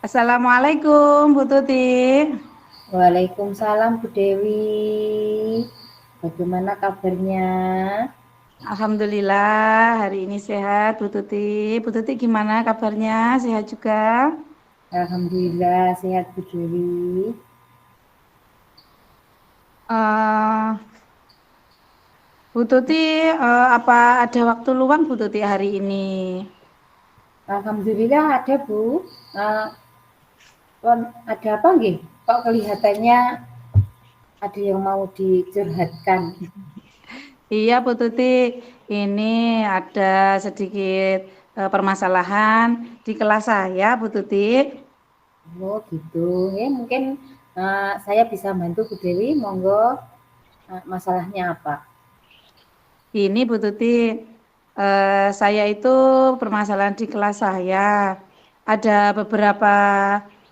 Assalamualaikum Bu Tuti. Waalaikumsalam Bu Dewi. Bagaimana kabarnya? Alhamdulillah hari ini sehat Bu Tuti. Bu Tuti gimana kabarnya? Sehat juga? Alhamdulillah sehat Bu Dewi. Eh, Bu Tuti, apa ada waktu luang Bu Tuti hari ini? Alhamdulillah ada Bu. Uh, ada apa nggih? Kok kelihatannya ada yang mau dicurhatkan? Iya Bu Tuti, ini ada sedikit permasalahan di kelas saya Bu Tuti. Oh gitu. Ya mungkin saya bisa bantu Bu Dewi. Monggo, masalahnya apa? Ini Bu Tuti, saya itu permasalahan di kelas saya. Ada beberapa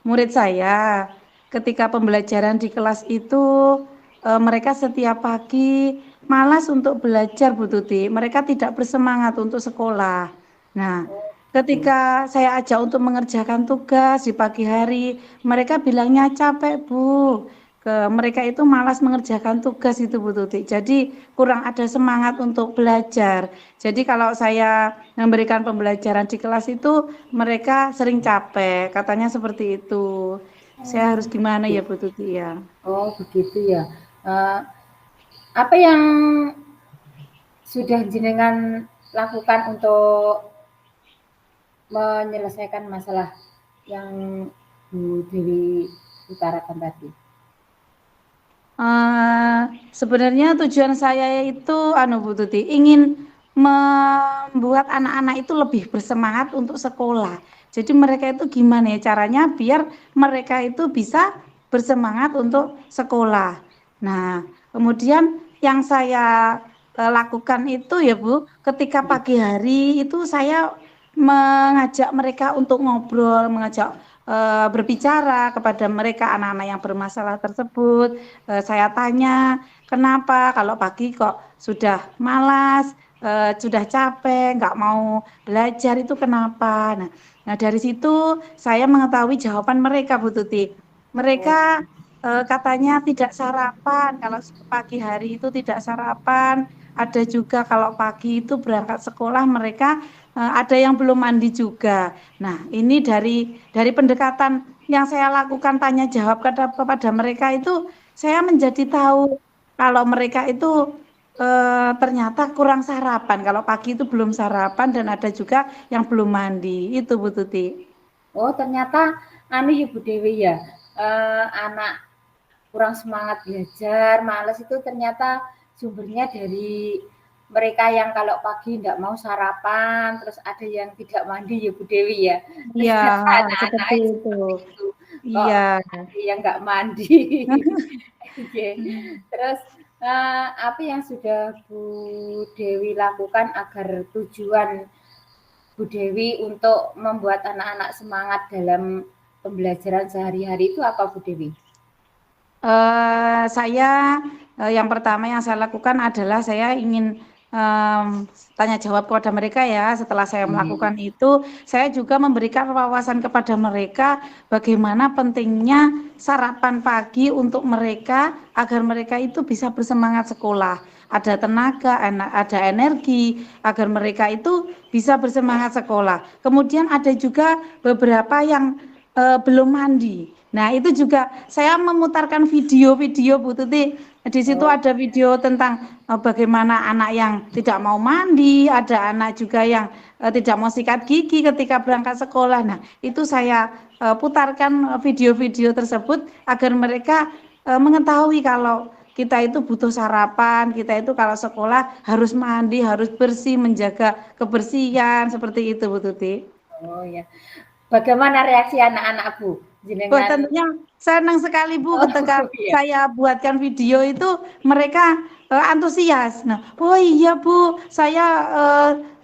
murid saya, ketika pembelajaran di kelas itu, mereka setiap pagi malas untuk belajar Bu Tuti. Mereka tidak bersemangat untuk sekolah. Nah, Gitu. ketika saya ajak untuk mengerjakan tugas di pagi hari, mereka bilangnya capek Bu. Mereka itu malas mengerjakan tugas itu Bu Tuti. Jadi kurang ada semangat untuk belajar. Jadi kalau saya memberikan pembelajaran di kelas itu mereka sering capek, katanya seperti itu. Saya harus gimana ya Bu Tuti ya? Oh begitu ya. Uh, apa yang sudah jenengan lakukan untuk menyelesaikan masalah yang Bu Dewi utarakan tadi? Eh, Sebenarnya tujuan saya itu Bu Tuti ingin membuat anak-anak itu lebih bersemangat untuk sekolah. Jadi mereka itu gimana ya caranya biar mereka itu bisa bersemangat untuk sekolah. Nah, kemudian yang saya lakukan itu ya Bu, ketika pagi hari itu saya mengajak mereka untuk ngobrol, mengajak berbicara kepada mereka anak-anak yang bermasalah tersebut. Saya tanya, kenapa kalau pagi kok sudah malas, sudah capek, nggak mau belajar itu kenapa? Nah, dari situ saya mengetahui jawaban mereka, Bu Tuti. Oh, Mereka katanya tidak sarapan, kalau pagi hari itu tidak sarapan. Ada juga kalau pagi itu berangkat sekolah mereka ada yang belum mandi juga. Nah, ini dari pendekatan yang saya lakukan tanya jawab kepada mereka itu saya menjadi tahu kalau mereka itu ternyata kurang sarapan. Kalau pagi itu belum sarapan dan ada juga yang belum mandi. Itu Bu Tuti. oh ternyata anu ya Bu Dewi ya, anak kurang semangat belajar, males itu ternyata sumbernya dari mereka yang kalau pagi nggak mau sarapan, terus ada yang tidak mandi ya Bu Dewi ya. Iya, Ternyata anak-anak seperti itu. seperti itu, kok Iya. ada yang nggak mandi. Oke. Terus apa yang sudah Bu Dewi lakukan agar tujuan Bu Dewi untuk membuat anak-anak semangat dalam pembelajaran sehari-hari itu apa Bu Dewi? Saya yang pertama yang saya lakukan adalah saya ingin tanya jawab kepada mereka ya. Setelah saya melakukan itu, saya juga memberikan wawasan kepada mereka bagaimana pentingnya sarapan pagi untuk mereka agar mereka itu bisa bersemangat sekolah, ada tenaga, ada energi agar mereka itu bisa bersemangat sekolah. Kemudian ada juga beberapa yang belum mandi. Nah, itu juga saya memutarkan video-video Bu Tuti. Di situ Oh, ada video tentang bagaimana anak yang tidak mau mandi, ada anak juga yang tidak mau sikat gigi ketika berangkat sekolah. Nah, itu saya putarkan video-video tersebut agar mereka mengetahui kalau kita itu butuh sarapan, kita itu kalau sekolah harus mandi, harus bersih, menjaga kebersihan, seperti itu Bu Tuti. oh ya. Bagaimana reaksi anak-anak Bu? Oh, Jenengan tentunya senang sekali Bu ketika oh iya. saya buatkan video itu mereka antusias. Nah, oh iya Bu, saya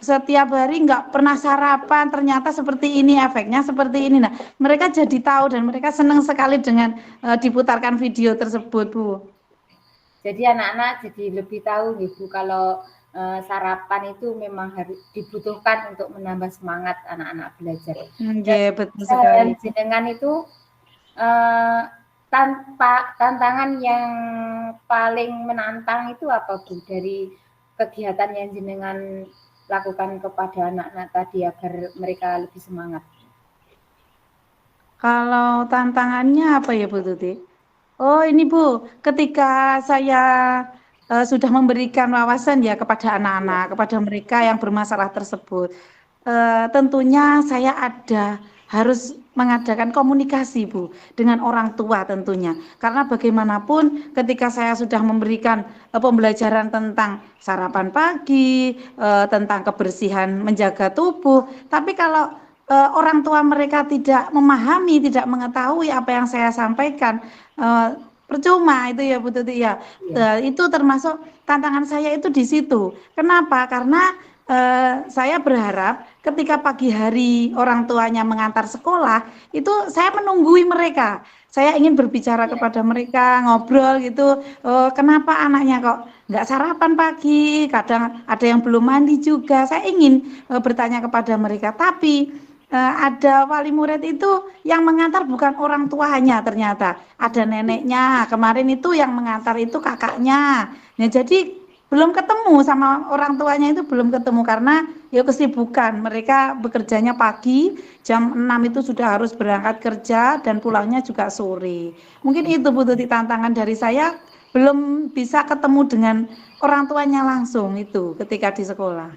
setiap hari nggak pernah sarapan, ternyata seperti ini efeknya seperti ini. Nah, mereka jadi tahu dan mereka senang sekali dengan diputarkan video tersebut Bu. Jadi anak-anak jadi lebih tahu nih Bu kalau sarapan itu memang harus dibutuhkan untuk menambah semangat anak-anak belajar. Dan Nggih, betul keseharian sekali. jenengan itu tantangan yang paling menantang itu apa Bu dari kegiatan yang jenengan lakukan kepada anak-anak tadi agar mereka lebih semangat? Kalau tantangannya apa ya Bu Tuti? Oh ini Bu, ketika saya sudah memberikan wawasan ya kepada Iya, anak-anak, kepada mereka yang bermasalah tersebut, tentunya saya harus mengadakan komunikasi Bu dengan orang tua tentunya. Karena bagaimanapun ketika saya sudah memberikan pembelajaran tentang sarapan pagi, tentang kebersihan menjaga tubuh, tapi kalau orang tua mereka tidak memahami, tidak mengetahui apa yang saya sampaikan, percuma itu ya Bu Tuti ya. iya, Itu termasuk tantangan saya itu di situ. Kenapa? Karena saya berharap ketika pagi hari orang tuanya mengantar sekolah, itu saya menunggui mereka. Saya ingin berbicara iya, kepada mereka, ngobrol gitu. Kenapa anaknya kok nggak sarapan pagi? Kadang ada yang belum mandi juga. Saya ingin bertanya kepada mereka. Tapi ada wali murid itu yang mengantar bukan orang tuanya ternyata. Ada neneknya. Kemarin itu yang mengantar itu kakaknya. Nah, jadi belum ketemu sama orang tuanya itu belum ketemu karena ya kesibukan. Mereka bekerjanya pagi, jam 6 itu sudah harus berangkat kerja dan pulangnya juga sore. Mungkin itu Bu Tuti tantangan dari saya belum bisa ketemu dengan orang tuanya langsung itu ketika di sekolah.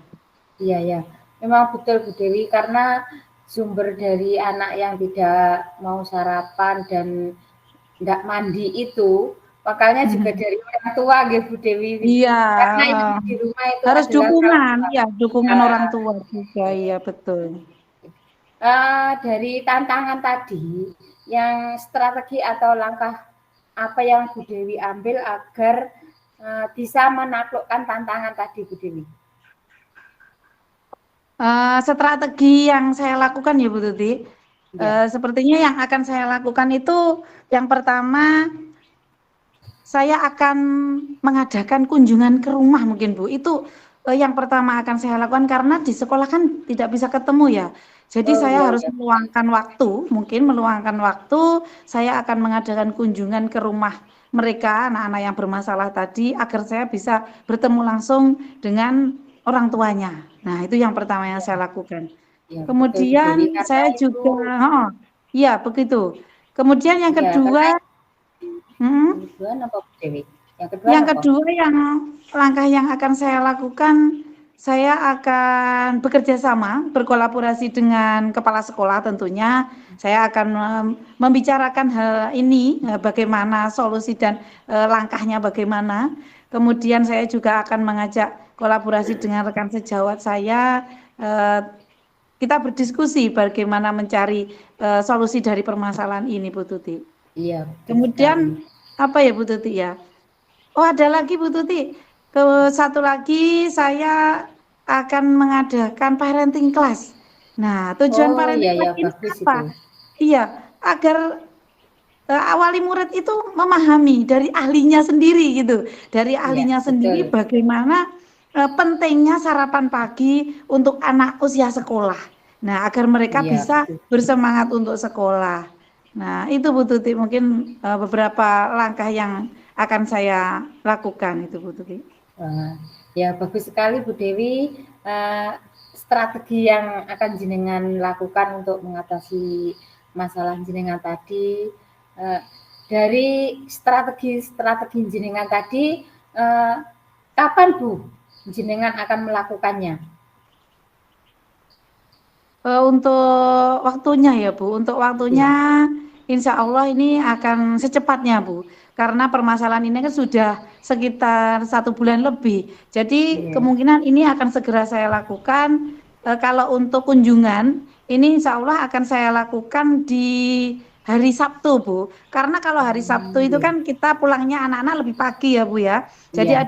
iya, ya. Memang betul Bu Dewi karena sumber dari anak yang tidak mau sarapan dan nggak mandi itu, makanya juga dari orang tua gitu Bu Dewi. Iya, Karena yang eh, di rumah itu harus adalah orang dukungan, tua. ya dukungan Ya, orang tua juga, iya betul. dari tantangan tadi, yang strategi atau langkah apa yang Bu Dewi ambil agar bisa menaklukkan tantangan tadi Bu Dewi? Strategi yang saya lakukan ya Bu Tuti, Iya. sepertinya yang akan saya lakukan itu yang pertama saya akan mengadakan kunjungan ke rumah mungkin Bu. Itu yang pertama akan saya lakukan karena di sekolah kan tidak bisa ketemu ya. Jadi Oh iya saya harus iya. meluangkan waktu, mungkin meluangkan waktu, saya akan mengadakan kunjungan ke rumah mereka, anak-anak yang bermasalah tadi, agar saya bisa bertemu langsung dengan orang tuanya. Nah, itu yang pertama yang saya lakukan. Iya betul Bu Dewi Kemudian karena saya itu juga, oh, iya begitu. Kemudian yang iya karena kedua, yang hmm, kedua apa Bu Dewi? Yang kedua yang apa? kedua yang langkah yang akan saya lakukan, saya akan bekerja sama, berkolaborasi dengan kepala sekolah tentunya. Saya akan membicarakan hal ini, bagaimana solusi dan langkahnya bagaimana. Kemudian saya juga akan mengajak kolaborasi dengan rekan sejawat saya. eh, Kita berdiskusi bagaimana mencari solusi dari permasalahan ini, Bu Tuti. Iya betul sekali. Kemudian apa ya, Bu Tuti ya? Oh, ada lagi Bu Tuti. Satu lagi saya akan mengadakan parenting class. Nah, tujuan Oh iya parenting ya class ini bagus apa? itu. Iya, agar wali murid itu memahami dari ahlinya sendiri gitu. Dari Iya ahlinya sendiri betul. bagaimana pentingnya sarapan pagi untuk anak usia sekolah. Nah, agar mereka Iya bisa betul. bersemangat untuk sekolah. Nah, itu Bu Tuti mungkin beberapa langkah yang akan saya lakukan itu Bu Tuti. Wah, ya bagus sekali Bu Dewi. Eh, Strategi yang akan jenengan lakukan untuk mengatasi masalah jenengan tadi. Eh, dari strategi-strategi jenengan tadi, eh, kapan Bu jenengan akan melakukannya? Untuk waktunya ya Bu, untuk waktunya Iya. insya Allah ini akan secepatnya Bu, karena permasalahan ini kan sudah sekitar 1 bulan lebih. Jadi Iya. kemungkinan ini akan segera saya lakukan. Kalau untuk kunjungan ini insya Allah akan saya lakukan di hari Sabtu Bu, karena kalau hari Sabtu itu Iya. kan kita pulangnya anak-anak lebih pagi ya Bu ya. Jadi Iya.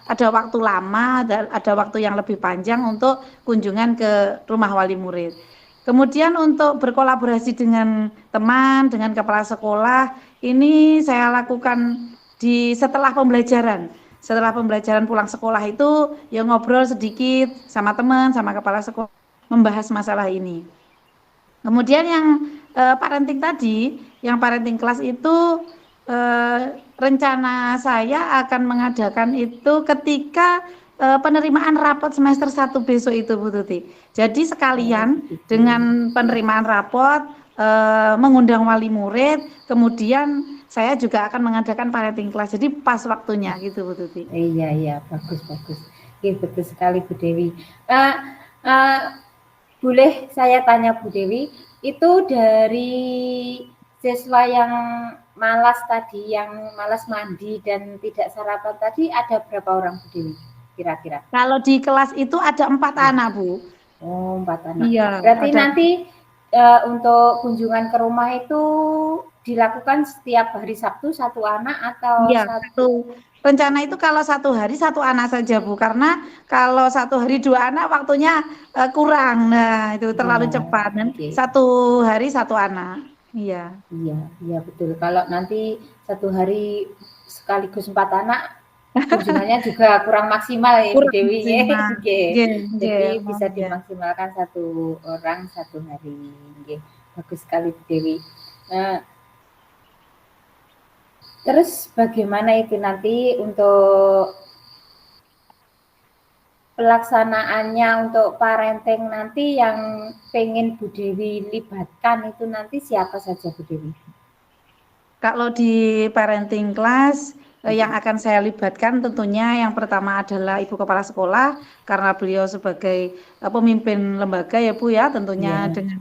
ada waktu lama, ada waktu yang lebih panjang untuk kunjungan ke rumah wali murid. Kemudian untuk berkolaborasi dengan teman, dengan kepala sekolah, ini saya lakukan setelah pembelajaran. setelah pembelajaran pulang sekolah itu ya ngobrol sedikit sama teman, sama kepala sekolah membahas masalah ini. Kemudian yang parenting tadi, yang parenting kelas itu rencana saya akan mengadakan itu ketika penerimaan rapot semester 1 besok itu Bu Tuti. Jadi Oh, sekalian begitu. dengan penerimaan rapot mengundang wali murid, kemudian saya juga akan mengadakan parenting kelas. Jadi pas waktunya gitu Bu Tuti. Iya, bagus. Oke, betul sekali Bu Dewi. Uh, uh, Boleh saya tanya Bu Dewi, itu dari siswa yang malas tadi, yang malas mandi dan tidak sarapan tadi ada berapa orang Bu Dewi kira-kira? Kalau di kelas itu ada 4 anak Bu. Oh, 4 anak. Iya, Berarti ada. nanti untuk kunjungan ke rumah itu dilakukan setiap hari Sabtu satu anak atau Iya, satu? rencana itu kalau 1 hari 1 anak saja Bu, karena kalau 1 hari 2 anak waktunya kurang. Nah, itu terlalu Ya, cepat. Dan oke. 1 hari 1 anak. Iya. Iya betul. Kalau nanti 1 hari sekaligus 4 anak, kunjungannya juga kurang maksimal ya Bu Kurang Dewi ya. maksimal. Oke. Nggih, Jadi nggih, bisa ya. dimaksimalkan 1 orang 1 hari. Oke. Bagus sekali Bu Dewi. Terus bagaimana itu nanti untuk pelaksanaannya untuk parenting nanti yang pengen Bu Dewi libatkan itu nanti siapa saja Bu Dewi? Kalau di parenting class yang akan saya libatkan tentunya yang pertama adalah Ibu Kepala Sekolah karena beliau sebagai pemimpin lembaga ya Bu ya, tentunya Iya. dengan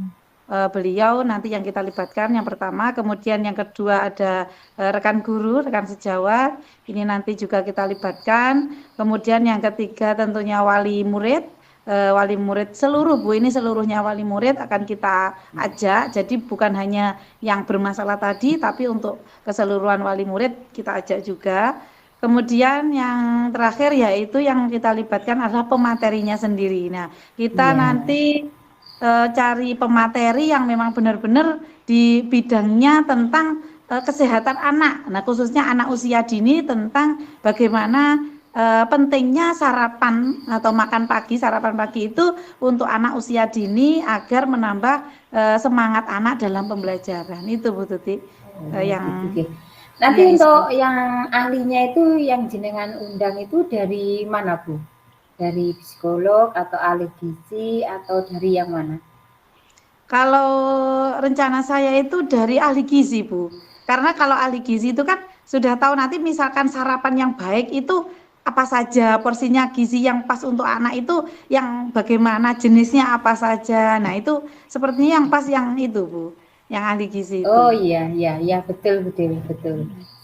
beliau nanti yang kita libatkan yang pertama, kemudian yang kedua ada rekan guru, rekan sejawat, ini nanti juga kita libatkan, kemudian yang ketiga tentunya wali murid seluruh Bu, ini seluruhnya wali murid akan kita ajak, jadi bukan hanya yang bermasalah tadi, tapi untuk keseluruhan wali murid kita ajak juga. Kemudian yang terakhir yaitu yang kita libatkan adalah pematerinya sendiri. Nah, kita Iya. nanti cari pemateri yang memang benar-benar di bidangnya tentang kesehatan anak. Nah, khususnya anak usia dini tentang bagaimana pentingnya sarapan atau sarapan pagi itu untuk anak usia dini agar menambah semangat anak dalam pembelajaran. Itu Bu Tuti. Yang Gitu. Nanti ya, untuk yang ahlinya itu yang jenengan undang itu dari mana Bu? Dari psikolog atau ahli gizi atau dari yang mana? Kalau rencana saya itu dari ahli gizi, Bu. Karena kalau ahli gizi itu kan sudah tahu nanti misalkan sarapan yang baik itu apa saja, porsinya gizi yang pas untuk anak itu yang bagaimana, jenisnya apa saja. Nah, itu sepertinya yang pas yang itu, Bu. Yang ahli gizi Oh itu. iya betul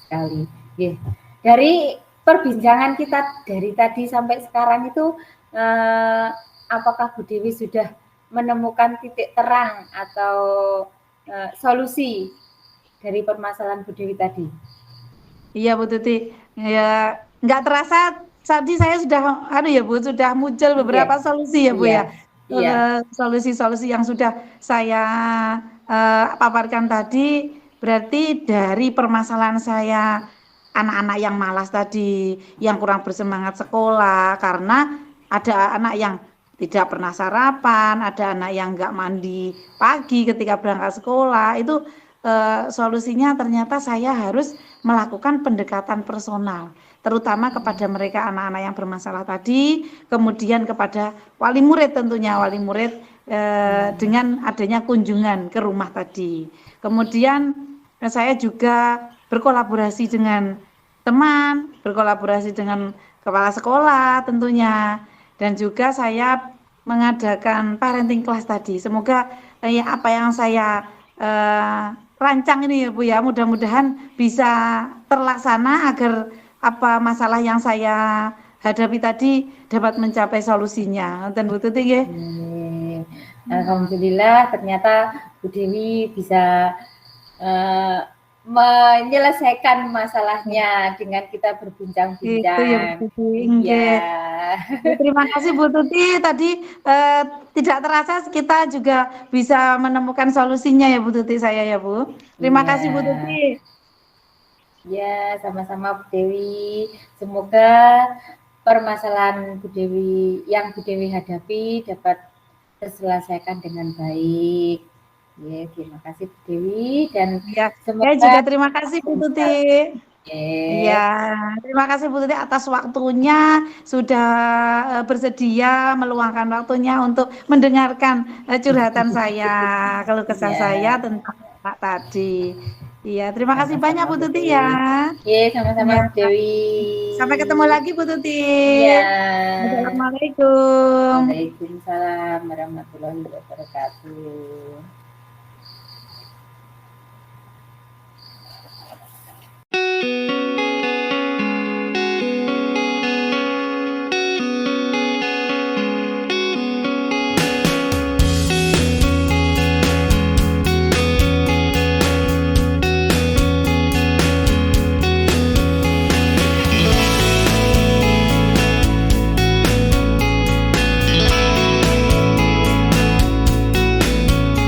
sekali. Yeah. Dari perbincangan kita dari tadi sampai sekarang itu apakah Bu Dewi sudah menemukan titik terang atau solusi dari permasalahan Bu Dewi tadi? Iya Bu Tuti, ya nggak terasa tadi saya sudah ya Bu, sudah muncul beberapa Iya, solusi ya Bu iya, ya. iya. Solusi-solusi yang sudah saya paparkan tadi berarti dari permasalahan saya anak-anak yang malas tadi, yang kurang bersemangat sekolah karena ada anak yang tidak pernah sarapan, ada anak yang nggak mandi pagi ketika berangkat sekolah, itu solusinya ternyata saya harus melakukan pendekatan personal, terutama kepada mereka anak-anak yang bermasalah tadi, kemudian kepada wali murid tentunya, wali murid dengan adanya kunjungan ke rumah tadi. Kemudian saya juga berkolaborasi dengan teman, berkolaborasi dengan kepala sekolah tentunya, dan juga saya mengadakan parenting class tadi. Semoga apa yang saya rancang ini ya Bu ya, mudah-mudahan bisa terlaksana agar apa masalah yang saya hadapi tadi dapat mencapai solusinya. Dan Bu Tuti nggih. Alhamdulillah ternyata Bu Dewi bisa menyelesaikan masalahnya dengan kita berbincang-bincang. Itu ya Bu Tuti. Nggih. Terima kasih Bu Tuti. Tadi tidak terasa kita juga bisa menemukan solusinya ya Bu Tuti saya ya Bu. Terima kasih Bu Tuti. Ya, sama-sama Bu Dewi. Semoga permasalahan Bu Dewi yang Bu Dewi hadapi dapat terselesaikan dengan baik. Ya, terima kasih Bu Dewi dan Ya, saya semoga juga terima kasih Bu Tuti. Iya, ya, terima kasih Bu Tuti atas waktunya sudah bersedia meluangkan waktunya untuk mendengarkan curhatan saya, keluh kesah saya ya, tentang anak tadi. Iya, terima kasih banyak sama-sama Bu Bu Tuti ya. Dewi. Ya, sama-sama Ya, Bu Dewi. sampai ketemu lagi Bu Tuti. Iya. Assalamualaikum. Waalaikumsalam warahmatullahi wabarakatuh.